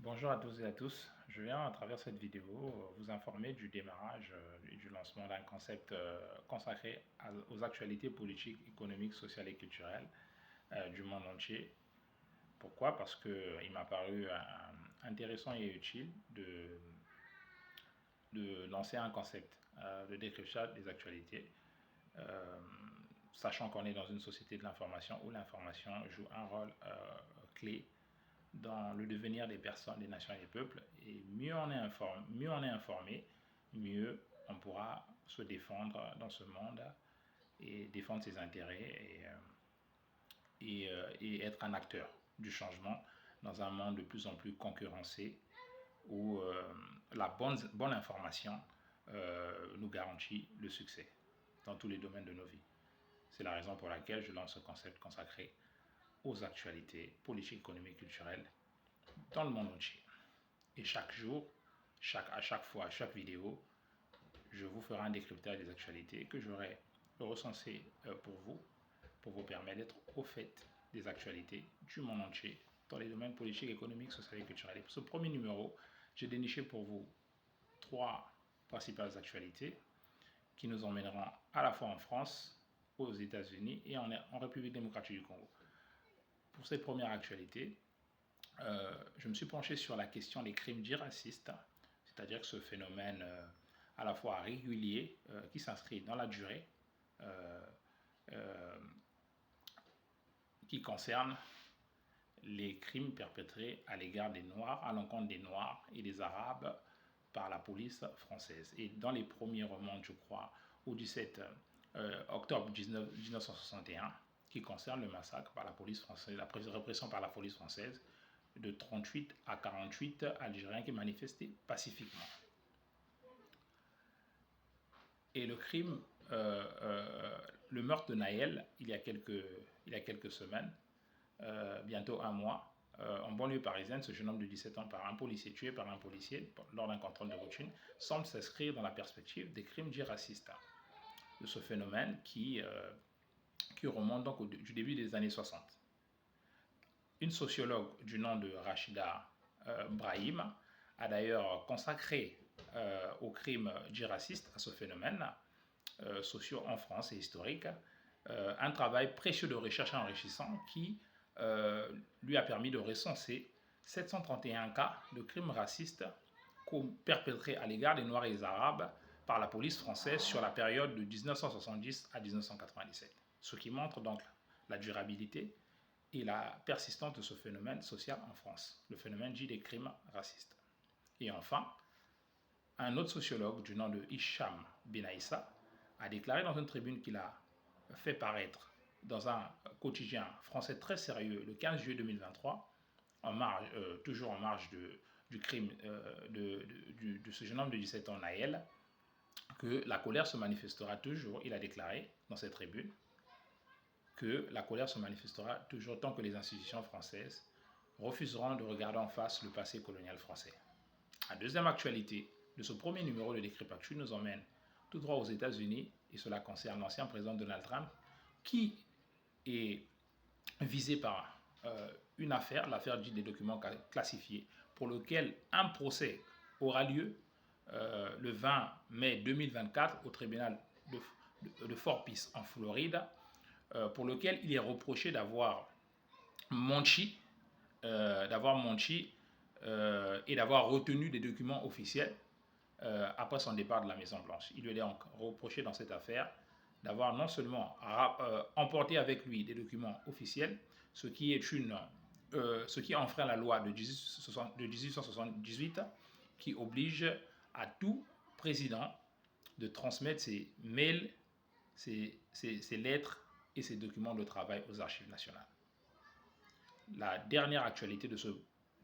Bonjour à tous et à tous. Je viens à travers cette vidéo vous informer du démarrage et du lancement d'un concept consacré aux actualités politiques, économiques, sociales et culturelles du monde entier. Pourquoi? Parce qu'il m'a paru intéressant et utile de lancer un concept de décryptage des actualités, euh, sachant qu'on est dans une société de l'information où l'information joue un rôle clé dans le devenir des personnes, des nations et des peuples. Et mieux on est informé, mieux on pourra se défendre dans ce monde et défendre ses intérêts et être un acteur du changement dans un monde de plus en plus concurrencé où la bonne information nous garantit le succès dans tous les domaines de nos vies. C'est la raison pour laquelle je lance ce concept consacré aux actualités politiques, économiques, culturelles dans le monde entier. Et chaque jour, à chaque fois, à chaque vidéo, je vous ferai un décryptage des actualités que j'aurai recensées pour vous permettre d'être au fait des actualités du monde entier dans les domaines politiques, économiques, sociaux et culturels. Et pour ce premier numéro, j'ai déniché pour vous trois principales actualités qui nous emmèneront à la fois en France, aux États-Unis et en République démocratique du Congo. Pour cette première actualité, je me suis penché sur la question des crimes dits racistes, c'est-à-dire que ce phénomène à la fois régulier, qui s'inscrit dans la durée, euh, euh, qui concerne les crimes perpétrés à l'égard des Noirs, à l'encontre des Noirs et des Arabes par la police française. Et dans les premiers remontes, je crois, au 17 octobre 1961, qui concerne le massacre par la police française, la répression par la police française de 38 à 48 Algériens qui manifestaient pacifiquement. Et le crime, le meurtre de Naël, il y a quelques semaines, bientôt un mois, en banlieue parisienne, ce jeune homme de 17 ans tué par un policier lors d'un contrôle de routine, semble s'inscrire dans la perspective des crimes dits racistes, de ce phénomène qui remonte donc du début des années 60. Une sociologue du nom de Rachida Brahim a d'ailleurs consacré aux crimes dits racistes, à ce phénomène sociaux en France et historique, un travail précieux de recherche enrichissant qui lui a permis de recenser 731 cas de crimes racistes perpétrés à l'égard des Noirs et des Arabes par la police française sur la période de 1970 à 1997. Ce qui montre donc la durabilité et la persistance de ce phénomène social en France, le phénomène dit des crimes racistes. Et enfin, un autre sociologue du nom de Hicham Benaïssa a déclaré dans une tribune qu'il a fait paraître dans un quotidien français très sérieux le 15 juillet 2023, toujours en marge du crime de ce jeune homme de 17 ans, Naël, que la colère se manifestera toujours. Il a déclaré dans cette tribune que la colère se manifestera toujours tant que les institutions françaises refuseront de regarder en face le passé colonial français. La deuxième actualité de ce premier numéro de Décrypte Actu nous emmène tout droit aux États-Unis, et cela concerne l'ancien président Donald Trump, qui est visé par une affaire, l'affaire dite des documents classifiés, pour lequel un procès aura lieu le 20 mai 2024 au tribunal de Fort Pierce en Floride, pour lequel il est reproché d'avoir menti, et d'avoir retenu des documents officiels après son départ de la Maison-Blanche. Il lui est donc reproché dans cette affaire d'avoir non seulement emporté avec lui des documents officiels, ce qui enfreint la loi de 1878 qui oblige à tout président de transmettre ses mails, ses lettres et ses documents de travail aux archives nationales. La dernière actualité de ce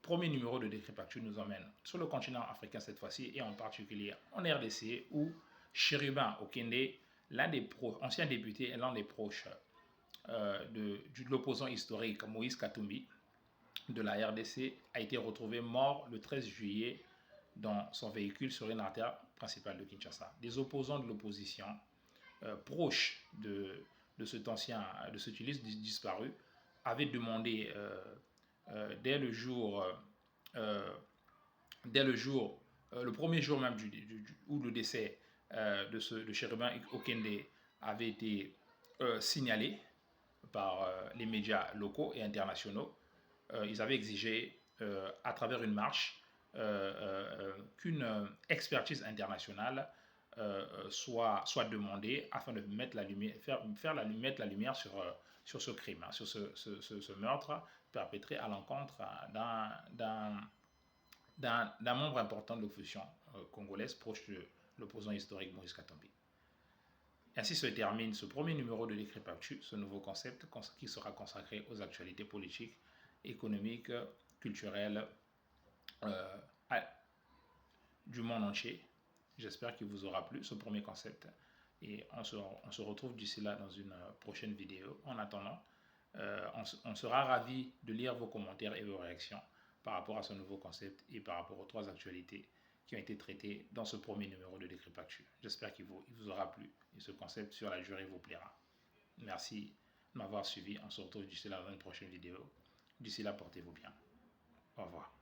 premier numéro de Décrypte Actu nous emmène sur le continent africain cette fois-ci, et en particulier en RDC, où Chérubin Okende, l'un des anciens députés et l'un des proches de l'opposant historique Moïse Katumbi de la RDC, a été retrouvé mort le 13 juillet dans son véhicule sur une artère principale de Kinshasa. Des opposants de l'opposition proches de cet illustre disparu avaient demandé dès le jour dès le premier jour même où le décès de Chérubin Okende avait été signalé par les médias locaux et internationaux, ils avaient exigé à travers une marche qu'une expertise internationale soit demandée afin de mettre la lumière, mettre la lumière sur ce crime, sur ce meurtre perpétré à l'encontre d'un membre important de l'opposition congolaise proche de l'opposant historique Maurice Katumbi. Ainsi se termine ce premier numéro de Décryptactu, ce nouveau concept qui sera consacré aux actualités politiques, économiques, culturelles du monde entier. J'espère qu'il vous aura plu ce premier concept et on se retrouve d'ici là dans une prochaine vidéo. En attendant, on sera ravis de lire vos commentaires et vos réactions par rapport à ce nouveau concept et par rapport aux 3 actualités qui ont été traitées dans ce premier numéro de Décryptactu. J'espère qu'il vous aura plu et ce concept sur la durée vous plaira. Merci de m'avoir suivi. On se retrouve d'ici là dans une prochaine vidéo. D'ici là, portez-vous bien. Au revoir.